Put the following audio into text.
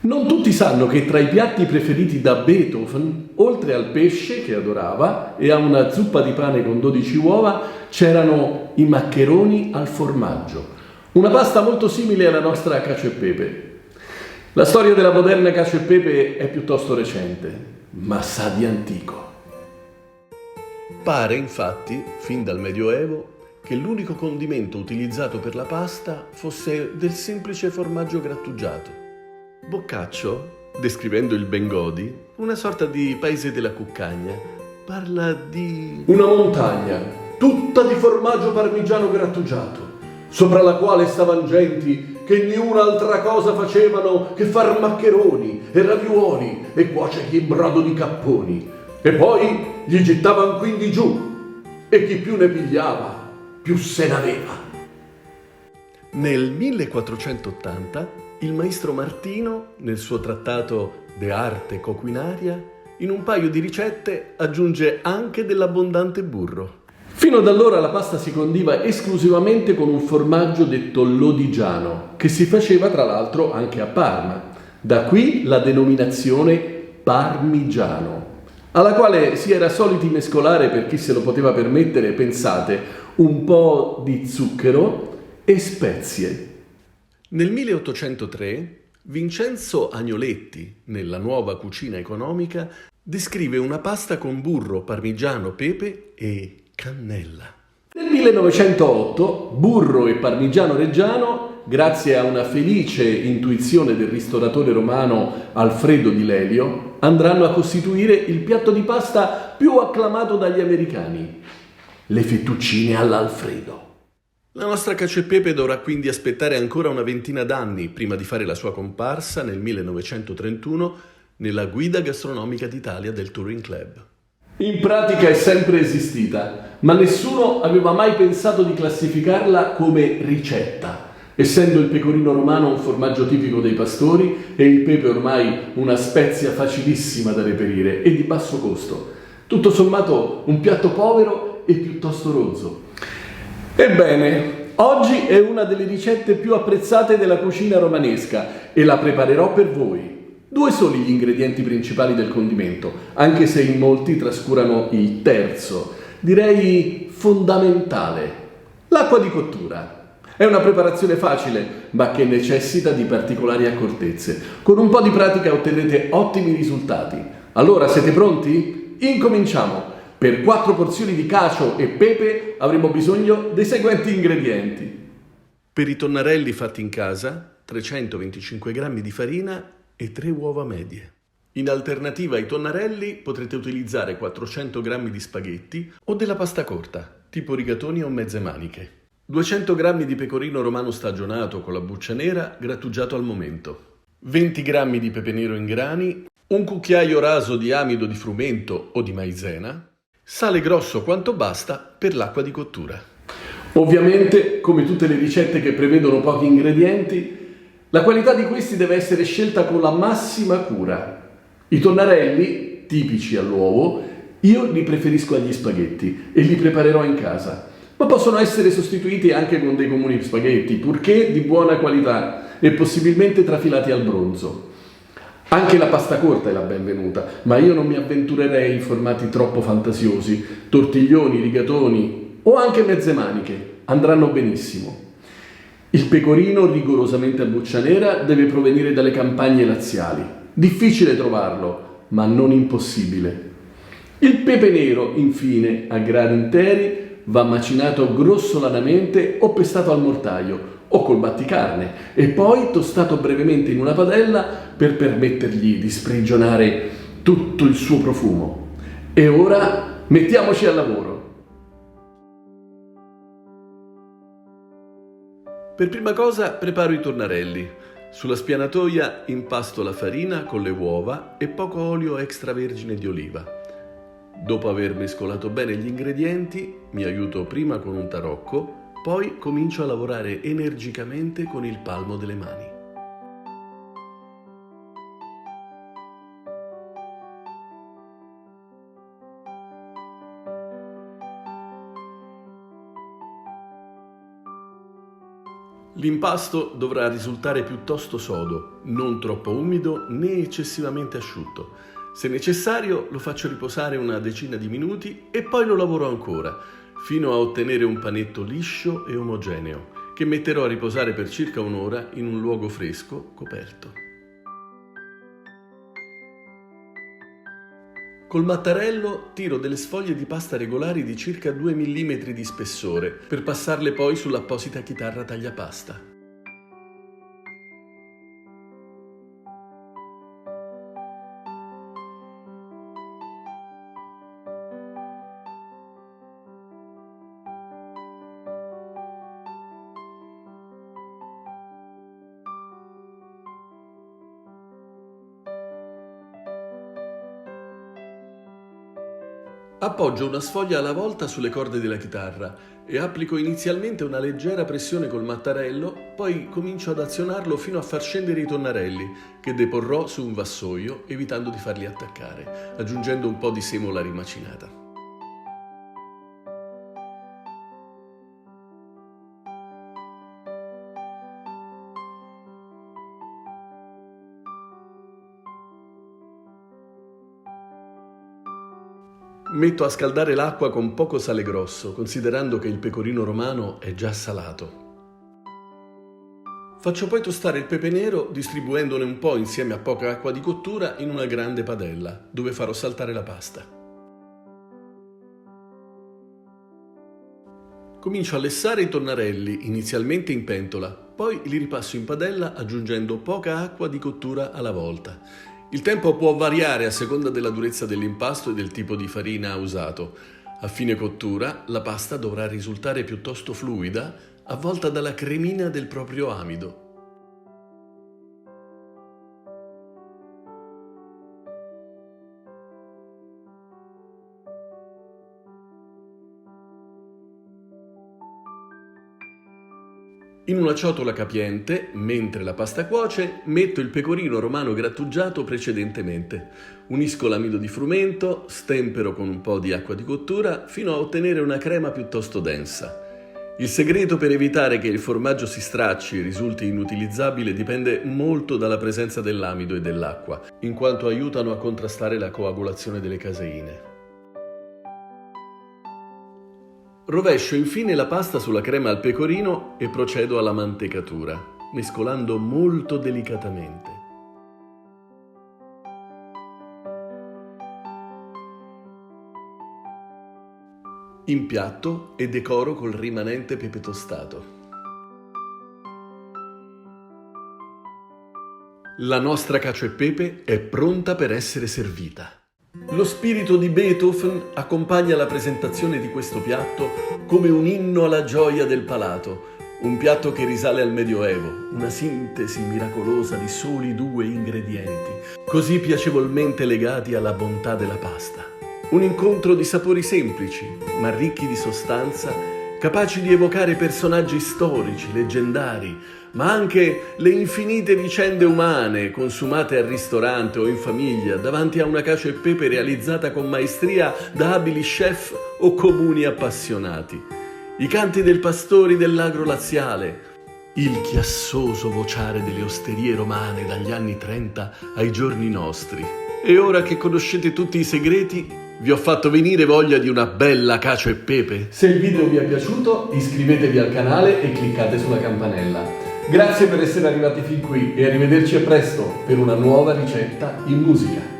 Non tutti sanno che tra i piatti preferiti da Beethoven, oltre al pesce che adorava e a una zuppa di pane con 12 uova, c'erano i maccheroni al formaggio, una pasta molto simile alla nostra cacio e pepe. La storia della moderna cacio e pepe è piuttosto recente, ma sa di antico. Pare infatti, fin dal Medioevo, che l'unico condimento utilizzato per la pasta fosse del semplice formaggio grattugiato. Boccaccio, descrivendo il Bengodi, una sorta di paese della cuccagna, parla di una montagna tutta di formaggio parmigiano grattugiato, sopra la quale stavano genti che niun'altra cosa facevano che far maccheroni e raviuoli e cuocergli in brodo di capponi, e poi gli gettavan quindi giù, e chi più ne pigliava più se n'aveva. Nel 1480 il maestro Martino, nel suo trattato De arte coquinaria, in un paio di ricette aggiunge anche dell'abbondante burro. Fino ad allora la pasta si condiva esclusivamente con un formaggio detto lodigiano, che si faceva tra l'altro anche a Parma. Da qui la denominazione parmigiano, alla quale si era soliti mescolare, per chi se lo poteva permettere, pensate, un po' di zucchero e spezie. Nel 1803 Vincenzo Agnoletti, nella Nuova cucina economica, descrive una pasta con burro, parmigiano, pepe e cannella. Nel 1908 burro e parmigiano reggiano, grazie a una felice intuizione del ristoratore romano Alfredo Di Lelio, andranno a costituire il piatto di pasta più acclamato dagli americani: le fettuccine all'Alfredo. La nostra cacio e pepe dovrà quindi aspettare ancora una ventina d'anni prima di fare la sua comparsa nel 1931 nella Guida gastronomica d'Italia del Touring Club. In pratica è sempre esistita, ma nessuno aveva mai pensato di classificarla come ricetta, essendo il pecorino romano un formaggio tipico dei pastori e il pepe ormai una spezia facilissima da reperire e di basso costo. Tutto sommato un piatto povero e piuttosto rozzo. Ebbene, oggi è una delle ricette più apprezzate della cucina romanesca e la preparerò per voi. 2 soli gli ingredienti principali del condimento, anche se in molti trascurano il terzo, direi fondamentale: l'acqua di cottura. È una preparazione facile, ma che necessita di particolari accortezze. Con un po' di pratica otterrete ottimi risultati. Allora, siete pronti? Incominciamo! Per 4 porzioni di cacio e pepe avremo bisogno dei seguenti ingredienti. Per i tonnarelli fatti in casa, 325 g di farina e 3 uova medie. In alternativa ai tonnarelli potrete utilizzare 400 g di spaghetti o della pasta corta, tipo rigatoni o mezze maniche. 200 g di pecorino romano stagionato con la buccia nera grattugiato al momento. 20 g di pepe nero in grani, un cucchiaio raso di amido di frumento o di maizena, sale grosso quanto basta per l'acqua di cottura. Ovviamente, come tutte le ricette che prevedono pochi ingredienti, la qualità di questi deve essere scelta con la massima cura. I tonnarelli, tipici all'uovo, io li preferisco agli spaghetti e li preparerò in casa, ma possono essere sostituiti anche con dei comuni spaghetti, purché di buona qualità e possibilmente trafilati al bronzo. Anche la pasta corta è la benvenuta, ma io non mi avventurerei in formati troppo fantasiosi. Tortiglioni, rigatoni o anche mezze maniche andranno benissimo. Il pecorino, rigorosamente a buccia nera, deve provenire dalle campagne laziali. Difficile trovarlo, ma non impossibile. Il pepe nero, infine, a grani interi, va macinato grossolanamente o pestato al mortaio o col batticarne e poi tostato brevemente in una padella per permettergli di sprigionare tutto il suo profumo. E ora mettiamoci al lavoro. Per prima cosa preparo i tonnarelli. Sulla spianatoia impasto la farina con le uova e poco olio extravergine di oliva. Dopo aver mescolato bene gli ingredienti, mi aiuto prima con un tarocco, poi comincio a lavorare energicamente con il palmo delle mani. L'impasto dovrà risultare piuttosto sodo, non troppo umido né eccessivamente asciutto. Se necessario lo faccio riposare una decina di minuti e poi lo lavoro ancora, fino a ottenere un panetto liscio e omogeneo, che metterò a riposare per circa un'ora in un luogo fresco, coperto. Col mattarello tiro delle sfoglie di pasta regolari di circa 2 mm di spessore per passarle poi sull'apposita chitarra tagliapasta. Appoggio una sfoglia alla volta sulle corde della chitarra e applico inizialmente una leggera pressione col mattarello, poi comincio ad azionarlo fino a far scendere i tonnarelli, che deporrò su un vassoio evitando di farli attaccare, aggiungendo un po' di semola rimacinata. Metto a scaldare l'acqua con poco sale grosso, considerando che il pecorino romano è già salato. Faccio poi tostare il pepe nero distribuendone un po' insieme a poca acqua di cottura in una grande padella, dove farò saltare la pasta. Comincio a lessare i tonnarelli, inizialmente in pentola, poi li ripasso in padella aggiungendo poca acqua di cottura alla volta. Il tempo può variare a seconda della durezza dell'impasto e del tipo di farina usato. A fine cottura la pasta dovrà risultare piuttosto fluida, avvolta dalla cremina del proprio amido. In una ciotola capiente, mentre la pasta cuoce, metto il pecorino romano grattugiato precedentemente. Unisco l'amido di frumento, stempero con un po' di acqua di cottura fino a ottenere una crema piuttosto densa. Il segreto per evitare che il formaggio si stracci e risulti inutilizzabile dipende molto dalla presenza dell'amido e dell'acqua, in quanto aiutano a contrastare la coagulazione delle caseine. Rovescio infine la pasta sulla crema al pecorino e procedo alla mantecatura, mescolando molto delicatamente. Impiatto e decoro col rimanente pepe tostato. La nostra cacio e pepe è pronta per essere servita. Lo spirito di Beethoven accompagna la presentazione di questo piatto come un inno alla gioia del palato, un piatto che risale al Medioevo, una sintesi miracolosa di soli 2 ingredienti, così piacevolmente legati alla bontà della pasta. Un incontro di sapori semplici, ma ricchi di sostanza, capaci di evocare personaggi storici, leggendari, ma anche le infinite vicende umane consumate al ristorante o in famiglia davanti a una cacio e pepe realizzata con maestria da abili chef o comuni appassionati. I canti del pastori dell'agro laziale, il chiassoso vociare delle osterie romane dagli anni 30 ai giorni nostri. E ora che conoscete tutti i segreti, vi ho fatto venire voglia di una bella cacio e pepe? Se il video vi è piaciuto, iscrivetevi al canale e cliccate sulla campanella. Grazie per essere arrivati fin qui e arrivederci a presto per una nuova ricetta in musica.